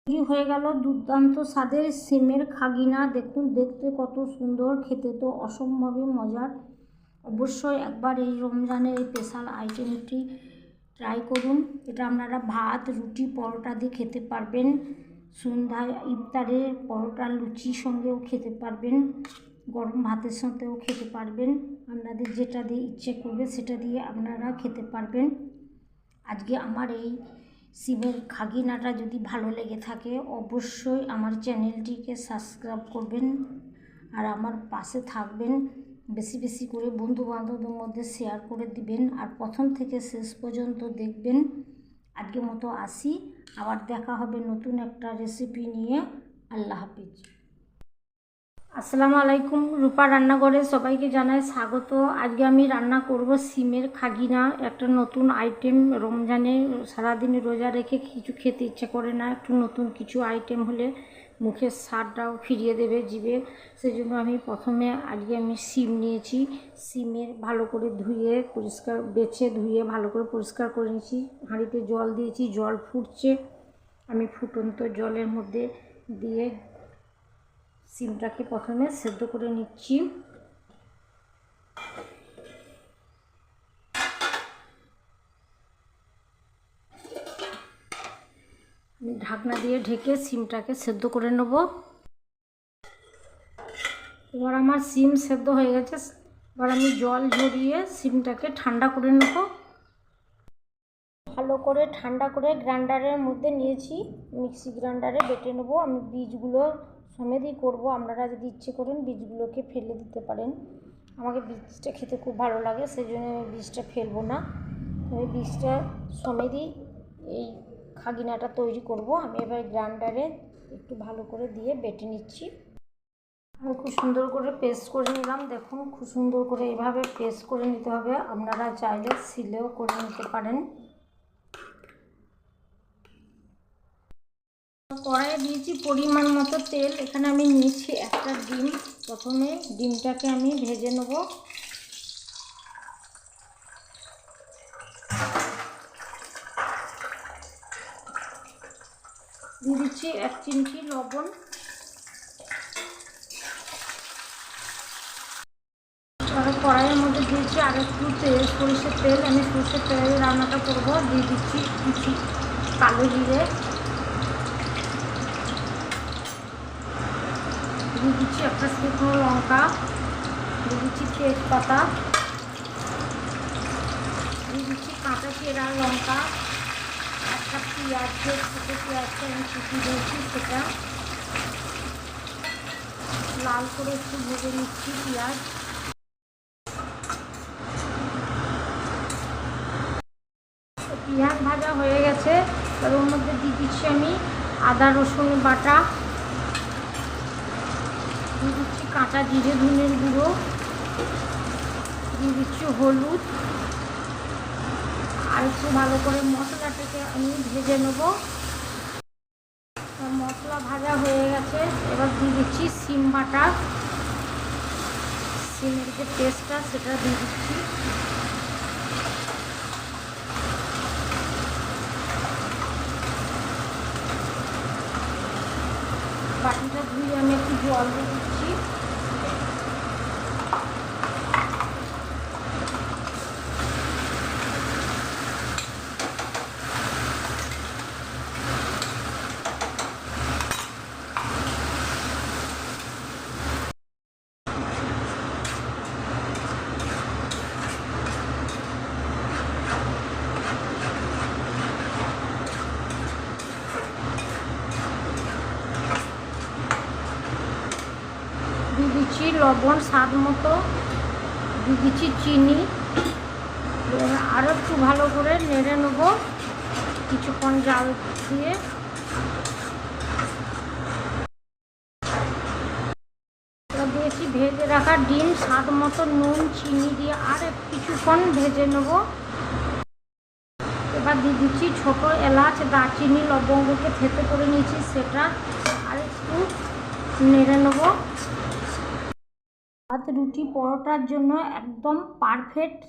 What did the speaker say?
তৈরি হয়ে গেল দুর্দান্ত স্বাদের সিমের খাগিনা। দেখুন দেখতে কত সুন্দর, খেতে তো অসম্ভবই মজার। অবশ্যই একবার এই রমজানের এই স্পেশাল আইটেমটি ট্রাই করুন। এটা আপনারা ভাত, রুটি, পরোটা দিয়ে খেতে পারবেন। সন্ধ্যায় ইফতারে পরোটা লুচির সঙ্গেও খেতে পারবেন, গরম ভাতের সাথেও খেতে পারবেন। আপনাদের যেটা দিয়ে ইচ্ছে করবে সেটা দিয়ে আপনারা খেতে পারবেন। আজকে আমার এই সিমের খাগিনাটা যদি ভালো লেগে থাকে অবশ্যই আমার চ্যানেলটিকে সাবস্ক্রাইব করবেন আর আমার পাশে থাকবেন। বেশি বেশি করে বন্ধুবান্ধবদের মধ্যে শেয়ার করে দিবেন আর প্রথম থেকে শেষ পর্যন্ত দেখবেন। আজকের মতো আসি, আবার দেখা হবে নতুন একটা রেসিপি নিয়ে। আল্লাহ হাফিজ। আসসালামু আলাইকুম, রূপা রান্নাঘরে সবাইকে জানাই স্বাগত। আজকে আমি রান্না করব সিমের খাগিনা, একটা নতুন আইটেম। রমজানে সারাদিন রোজা রেখে কিছু খেতে ইচ্ছে করে না, একটু নতুন কিছু আইটেম হলে মুখের স্বাদটাও ফিরিয়ে দেবে জিভে। সেই জন্য আমি প্রথমে আজকে সিম নিয়েছি। সিমের ভালো করে ধুয়ে পরিষ্কার বেছে ধুয়ে ভালো করে পরিষ্কার করে নিয়েছি। হাঁড়িতে জল দিয়েছি, জল ফুটছে। আমি ফুটন্ত জলের মধ্যে দিয়ে সিমটাকে প্রথমে সেদ্ধ করে নিচ্ছি। আমি ঢাকনা দিয়ে ঢেকে সিমটাকে সেদ্ধ করে নেব। এবার আমার সিম সেদ্ধ হয়ে গেছে। এবার আমি জল ঝরিয়ে সিমটাকে ঠান্ডা করে নেব। ভালো করে ঠান্ডা করে গ্রাইন্ডারের মধ্যে নিয়েছি, মিক্সি গ্রাইন্ডারে বেটে নেব। আমি বীজগুলো সমেতই করব, আপনারা যদি ইচ্ছে করেন বীজগুলোকে ফেলে দিতে পারেন। আমাকে বীজটা খেতে খুব ভালো লাগে, সেই জন্য আমি বীজটা ফেলবো না। আমি বীজটা সমেতই এই খাগিনাটা তৈরি করব। আমি এবার গ্রাইন্ডারে একটু ভালো করে দিয়ে বেটে নিচ্ছি। আমি খুব সুন্দর করে পেস্ট করে নিলাম। দেখুন খুব সুন্দর করে এইভাবে পেস্ট করে নিতে হবে। আপনারা চাইলে সিলেও করে নিতে পারেন। কড়াইয়ে দিয়েছি পরিমাণ মতো তেল। এখানে আমি নিয়েছি একটা ডিম। প্রথমে ডিমটাকে আমি ভেজে নেব। দিয়ে দিচ্ছি 1 চিমটি লবণ। আর কড়াইয়ের মধ্যে দিয়েছি আর একটু তেল, সরষের তেল। আমি সরষের তেলে রান্নাটা করব। দিয়ে দিচ্ছি কিছু কালো জিরে, দিয়ে দিচ্ছি একটা শুকনো লঙ্কা, দিয়ে দিচ্ছি তেজপাতা, দিয়ে দিচ্ছি কাঁচা চেরা লঙ্কা, একটা পেঁয়াজ, ছোটো পেঁয়াজটা আমি কুচি দিয়েছি, সেটা লাল করে একটু ভেজে নিচ্ছি। পেঁয়াজ ভাজা হয়ে গেছে। এবার ওর মধ্যে দিয়ে দিচ্ছি আমি আদা রসুন বাটা, দিয়ে দিচ্ছি কাঁচা জিরে ধনের গুঁড়ো, দিয়ে দিচ্ছি হলুদ। আর একটু ভালো করে মশলাটাকে আমি ভেজে নেব। মশলা ভাজা হয়ে গেছে। এবার দিয়ে দিচ্ছি সিম বাটা, সিমের যে পেস্টটা সেটা দিয়ে দিচ্ছি। বাটিটা ধুয়ে আমি একটু জল দিয়ে দিচ্ছি। দিয়ে দিচ্ছি লবণ স্বাদ মতো, দিয়ে দিচ্ছি চিনি। আরও একটু ভালো করে নেড়ে নেব কিছুক্ষণ জাল দিয়ে। দিয়েছি ভেজে রাখা ডিম, স্বাদ মতো নুন চিনি দিয়ে আর কিছুক্ষণ ভেজে নেব। এবার দিয়ে দিচ্ছি ছোটো এলাচ, দারচিনি, লবঙ্গকে থেতে করে নিয়েছি, সেটা আর একটু নেড়ে নেব। ভাত, রুটি, পরোটার জন্য একদম পারফেক্ট